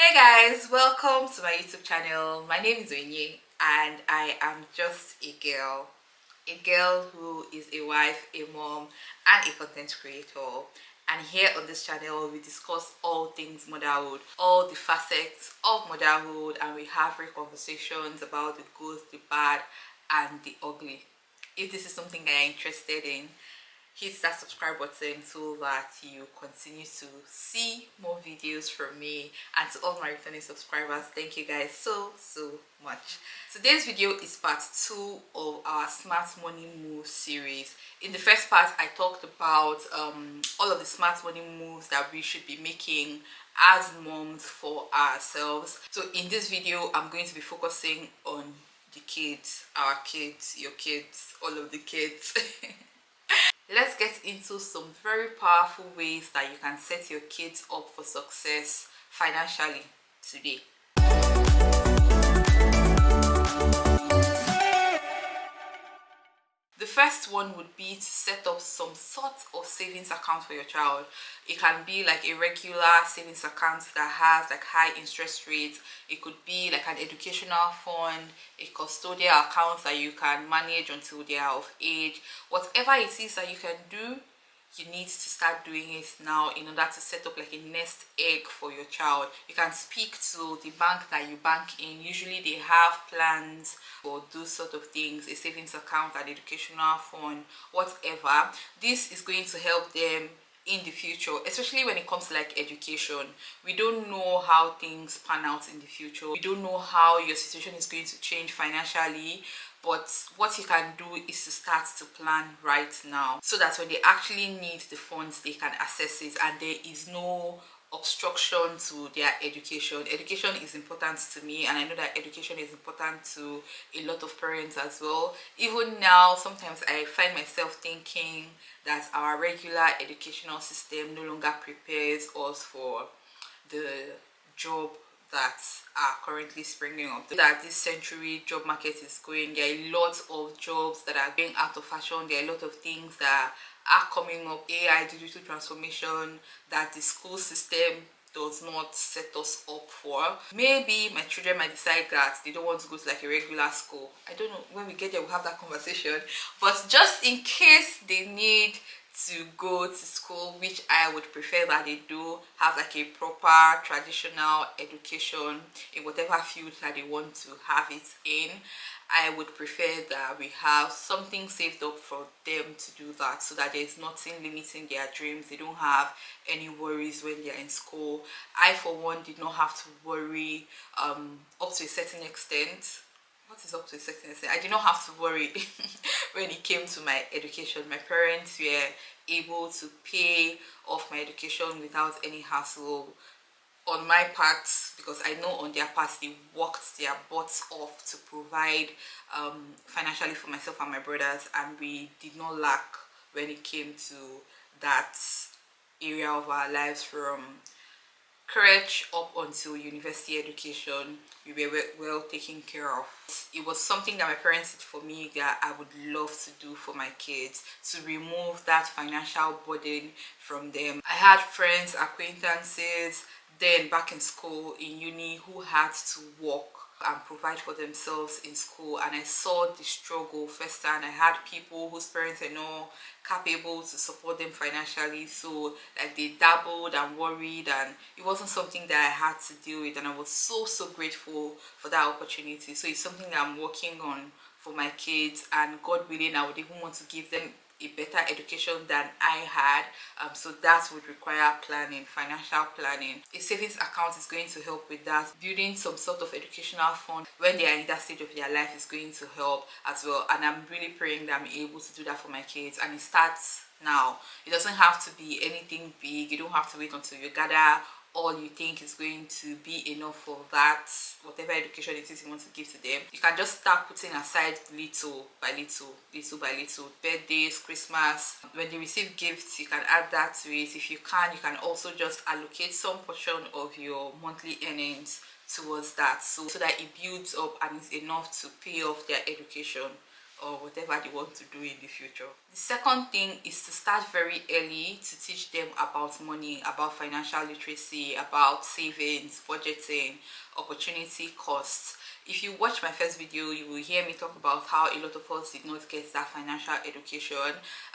Hey guys, welcome to my YouTube channel. My name is Onyinye and I am just a girl who is a wife, a mom, and a content creator. And here on this channel, we discuss all things motherhood, all the facets of motherhood, and we have real conversations about the good, the bad, and the ugly. If this is something that you're interested in, hit that subscribe button so that you continue to see more videos from me. And to all my returning subscribers, thank you guys so much. Today's video is part 2 of our smart money moves series. In the first part, I talked about all of the smart money moves that we should be making as moms for ourselves. So in this video, I'm going to be focusing on the kids, our kids, your kids, all of the kids. Let's get into some very powerful ways that you can set your kids up for success financially today. The first one would be to set up some sort of savings account for your child. It can be like a regular savings account that has like high interest rates. It could be like an educational fund, a custodial account that you can manage until they are of age. Whatever it is that you can do, you need to start doing it now in order to set up like a nest egg for your child. You can speak to the bank that you bank in. Usually they have plans for those sort of things, a savings account, an educational fund, whatever. This is going to help them in the future, especially when it comes to like education. We don't know how things pan out in the future. We don't know how your situation is going to change financially, but what you can do is to start to plan right now so that when they actually need the funds, they can access it and there is no obstruction to their education. Education is important to me, and I know that education is important to a lot of parents as well. Even now, sometimes I find myself thinking that our regular educational system no longer prepares us for the job that are currently springing up. That this century job market is going, there are a lot of jobs that are going out of fashion. There are a lot of things that are coming up, AI, digital transformation, that the school system does not set us up for. Maybe my children might decide that they don't want to go to like a regular school. I don't know, when we get there we'll have that conversation, but just in case they need to go to school, which I would prefer that they do, have like a proper traditional education in whatever field that they want to have it in. I would prefer that we have something saved up for them to do that, so that there's nothing limiting their dreams. They don't have any worries when they're in school. I for one did not have to worry up to a certain extent. What is up to a certain extent? I did not have to worry when it came to my education. My parents were able to pay off my education without any hassle on my part, because I know on their part they worked their butts off to provide financially for myself and my brothers, and we did not lack when it came to that area of our lives. From crèche up until university education, we were well taken care of. It was something that my parents did for me that I would love to do for my kids, to remove that financial burden from them. I had friends, acquaintances then back in school, in uni, who had to work and provide for themselves in school, and I saw the struggle firsthand. I had people whose parents are not capable to support them financially, so like they dabbled and worried, and it wasn't something that I had to deal with, and I was so grateful for that opportunity. So it's something that I'm working on for my kids, and God willing, I would even want to give them a better education than I had. So that would require planning, financial planning. A savings account is going to help with that. Building some sort of educational fund when they are in that stage of their life is going to help as well, and I'm really praying that I'm able to do that for my kids, and it starts now. It doesn't have to be anything big. You don't have to wait until you gather all you think is going to be enough for that, whatever education it is you want to give to them. You can just start putting aside little by little, little by little. Birthdays, Christmas, when they receive gifts, you can add that to it. If you can also just allocate some portion of your monthly earnings towards that, so that it builds up and is enough to pay off their education or whatever they want to do in the future. The second thing is to start very early to teach them about money, about financial literacy, about savings, budgeting, opportunity costs. If you watch my first video, you will hear me talk about how a lot of us did not get that financial education.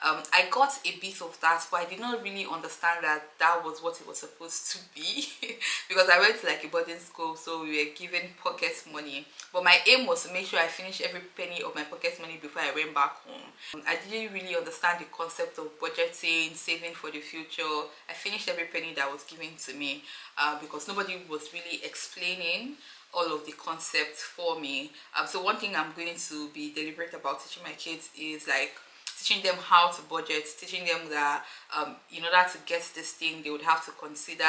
I got a bit of that, but I did not really understand that that was what it was supposed to be because I went to like a boarding school, so we were given pocket money. But my aim was to make sure I finished every penny of my pocket money before I went back home. I didn't really understand the concept of budgeting, saving for the future. I finished every penny that was given to me because nobody was really explaining all of the concepts for me. So one thing I'm going to be deliberate about teaching my kids is like teaching them how to budget, teaching them that in order to get this thing, they would have to consider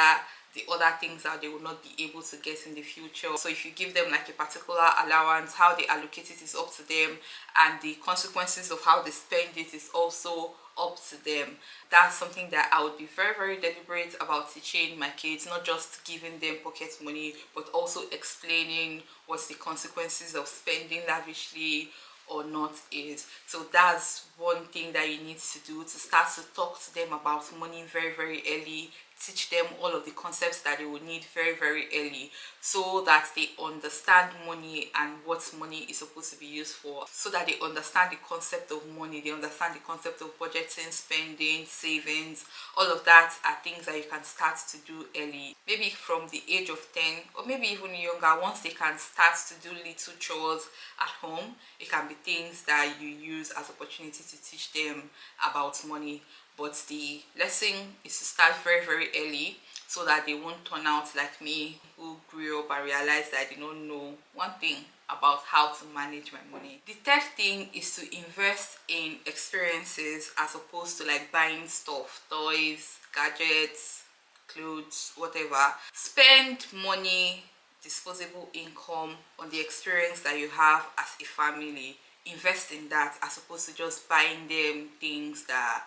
the other things that they will not be able to get in the future. So if you give them like a particular allowance, how they allocate it is up to them, and the consequences of how they spend it is also up to them. That's something that I would be very, very deliberate about teaching my kids, not just giving them pocket money, but also explaining what's the consequences of spending lavishly or not is. So that's one thing that you need to do, to start to talk to them about money very, very early. Teach them all of the concepts that they will need very, very early, so that they understand money and what money is supposed to be used for, so that they understand the concept of money, they understand the concept of budgeting, spending, savings. All of that are things that you can start to do early, maybe from the age of 10 or maybe even younger. Once they can start to do little chores at home, it can be things that you use as opportunity to teach them about money. But the lesson is to start very, very early, so that they won't turn out like me, who grew up and realized that I did not know one thing about how to manage my money. The third thing is to invest in experiences as opposed to like buying stuff, toys, gadgets, clothes, whatever. Spend money, disposable income on the experience that you have as a family. Invest in that as opposed to just buying them things that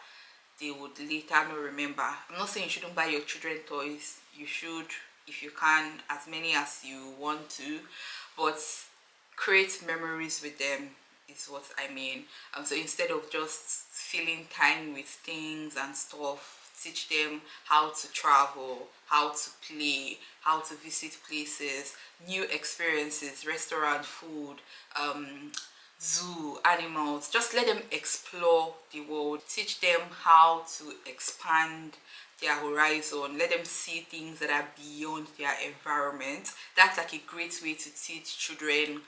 they would later not remember. I'm not saying you shouldn't buy your children toys. You should, if you can, as many as you want to, but create memories with them is what I mean. So instead of just filling time with things and stuff, teach them how to travel, how to play, how to visit places, new experiences, restaurant food, zoo, animals. Just let them explore the world. Teach them how to expand their horizon. Let them see things that are beyond their environment. That's like a great way to teach children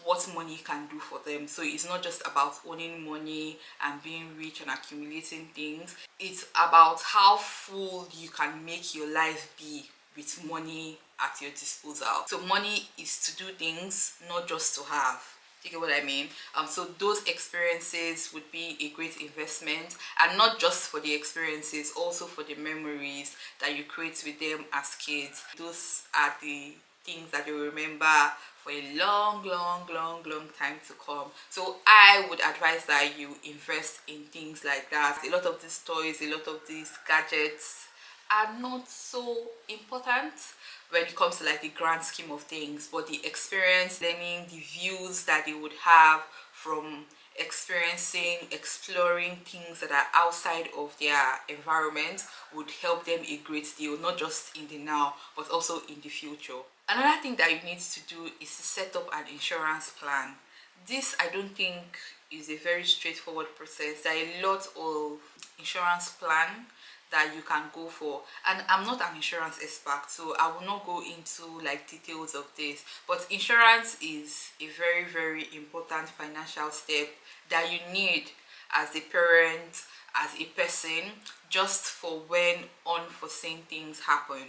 what money can do for them. So it's not just about owning money and being rich and accumulating things. It's about how full you can make your life be with money at your disposal. So money is to do things, not just to have. You get what I mean? So those experiences would be a great investment, and not just for the experiences, also for the memories that you create with them as kids. Those are the things that you remember for a long, long, long, long time to come. So I would advise that you invest in things like that. A lot of these toys, a lot of these gadgets are not so important when it comes to like the grand scheme of things, but the experience, learning, the views that they would have from experiencing, exploring things that are outside of their environment would help them a great deal, not just in the now, but also in the future. Another thing that you need to do is to set up an insurance plan. This, I don't think, is a very straightforward process. There are a lot of insurance plan that you can go for, and I'm not an insurance expert, so I will not go into like details of this, but insurance is a very, very important financial step that you need as a parent, as a person, just for when unforeseen things happen.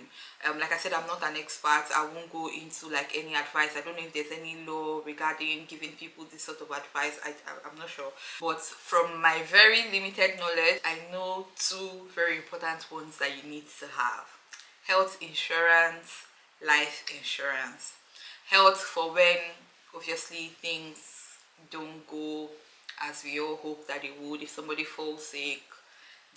Like I said, I'm not an expert. I won't go into like any advice. I don't know if there's any law regarding giving people this sort of advice. I'm not sure, but from my very limited knowledge, I know two very important ones that you need to have: health insurance, life insurance. Health for when obviously things don't go as we all hope that it would. If somebody falls sick,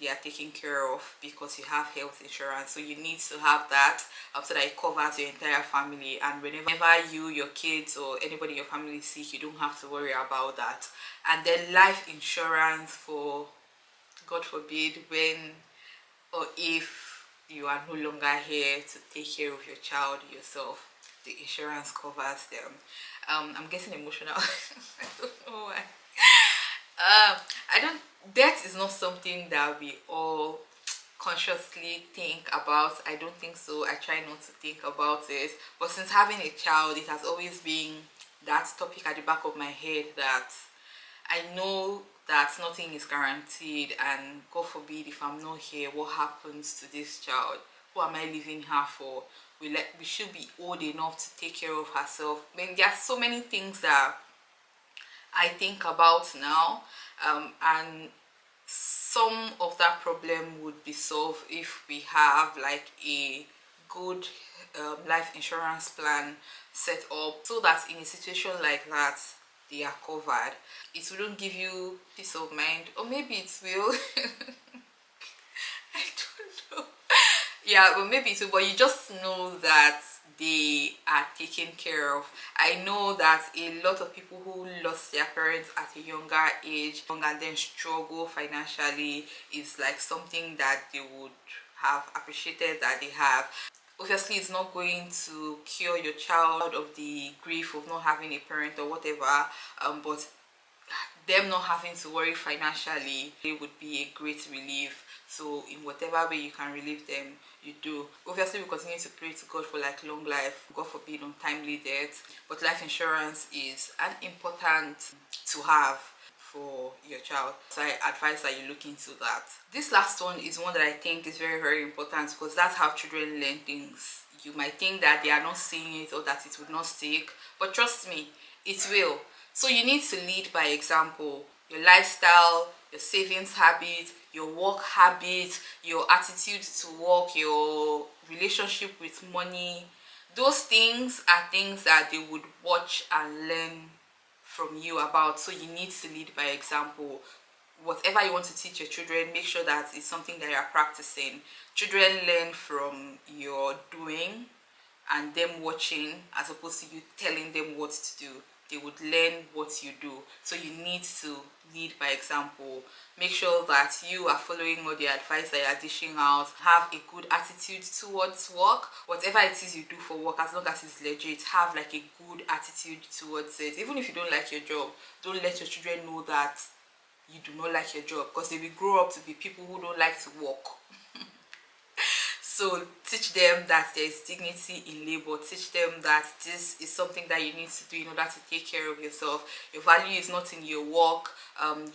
they are taken care of because you have health insurance. So you need to have that so that it covers your entire family, and whenever you, your kids, or anybody in your family is sick, you don't have to worry about that. And then life insurance for, God forbid, when or if you are no longer here to take care of your child yourself, the insurance covers them. I'm getting emotional. I don't know why. I don't. Death is not something that we all consciously think about. I don't think so. I try not to think about it. But since having a child, it has always been that topic at the back of my head, that I know that nothing is guaranteed, and God forbid, if I'm not here, what happens to this child? Who am I leaving her for? We should be old enough to take care of herself. I mean, there are so many things that I think about now, and some of that problem would be solved if we have like a good life insurance plan set up, so that in a situation like that, they are covered. It wouldn't give you peace of mind, or maybe it will. I don't know. Yeah, but maybe it will, but you just know that they are taken care of. I know that a lot of people who lost their parents at a younger age and then struggle financially is like something that they would have appreciated that they have. Obviously, it's not going to cure your child of the grief of not having a parent or whatever, but them not having to worry financially, it would be a great relief. So in whatever way you can relieve them, you do. Obviously, we continue to pray to God for like long life, God forbid untimely death, but life insurance is an important to have for your child. So I advise that you look into that. This last one is one that I think is very, very important, because that's how children learn things. You might think that they are not seeing it or that it would not stick, but trust me, it will. So you need to lead by example. Your lifestyle, your savings habits, your work habits, your attitude to work, your relationship with money. Those things are things that they would watch and learn from you about. So you need to lead by example. Whatever you want to teach your children, make sure that it's something that you are practicing. Children learn from your doing and them watching, as opposed to you telling them what to do. They would learn what you do. So you need to lead by example. Make sure that you are following all the advice that you are dishing out. Have a good attitude towards work. Whatever it is you do for work, as long as it's legit, have like a good attitude towards it. Even if you don't like your job, don't let your children know that you do not like your job, because they will grow up to be people who don't like to work. So teach them that there is dignity in labor. Teach them that this is something that you need to do in order to take care of yourself. Your value is not in your work.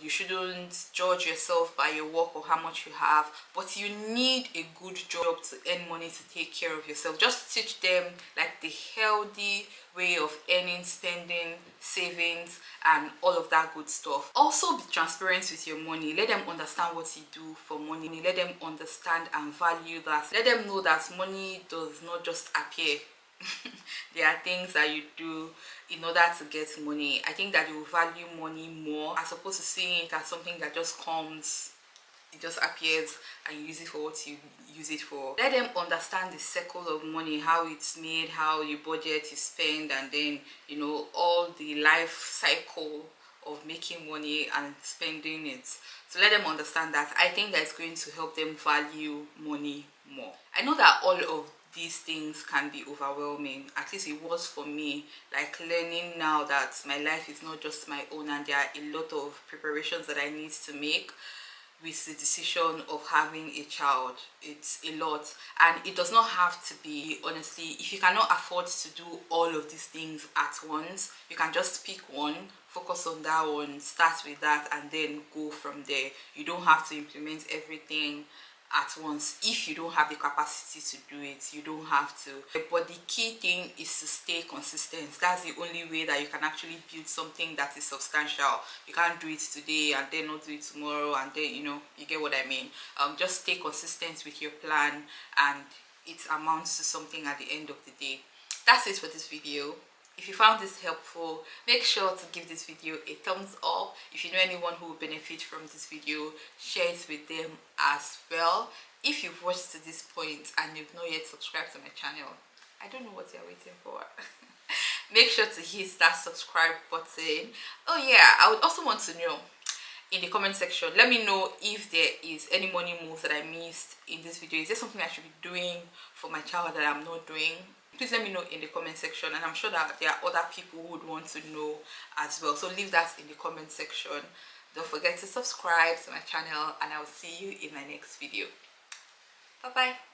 You shouldn't judge yourself by your work or how much you have, but you need a good job to earn money to take care of yourself. Just teach them like the healthy way of earning, spending, savings, and all of that good stuff. Also be transparent with your money. Let them understand what you do for money. Let them understand and value that. Let them know that money does not just appear. There are things that you do in order to get money. I think that you will value money more, as opposed to seeing it as something that just comes, it just appears, and you use it for what you use it for. Let them understand the circle of money, how it's made, how you budget, you spend, and then all the life cycle of making money and spending it. So let them understand that. I think that's going to help them value money more. I know that all of these things can be overwhelming. At least it was for me. Like learning now that my life is not just my own, and there are a lot of preparations that I need to make with the decision of having a child. It's a lot, and it does not have to be, honestly, if you cannot afford to do all of these things at once, you can just pick one, focus on that one, start with that, and then go from there. You don't have to implement everything at once. If you don't have the capacity to do it, you don't have to. But the key thing is to stay consistent. That's the only way that you can actually build something that is substantial. You can't do it today and then not do it tomorrow, and then you get what I mean. Just stay consistent with your plan, and it amounts to something at the end of the day. That's it for this video. If you found this helpful, make sure to give this video a thumbs up. If you know anyone who will benefit from this video, share it with them as well. If you've watched to this point and you've not yet subscribed to my channel, I don't know what you're waiting for. Make sure to hit that subscribe button. Oh yeah, I would also want to know in the comment section, let me know if there is any money moves that I missed in this video. Is there something I should be doing for my child that I'm not doing? Please let me know in the comment section, and I'm sure that there are other people who would want to know as well, so leave that in the comment section. Don't forget to subscribe to my channel, and I will see you in my next video. Bye bye.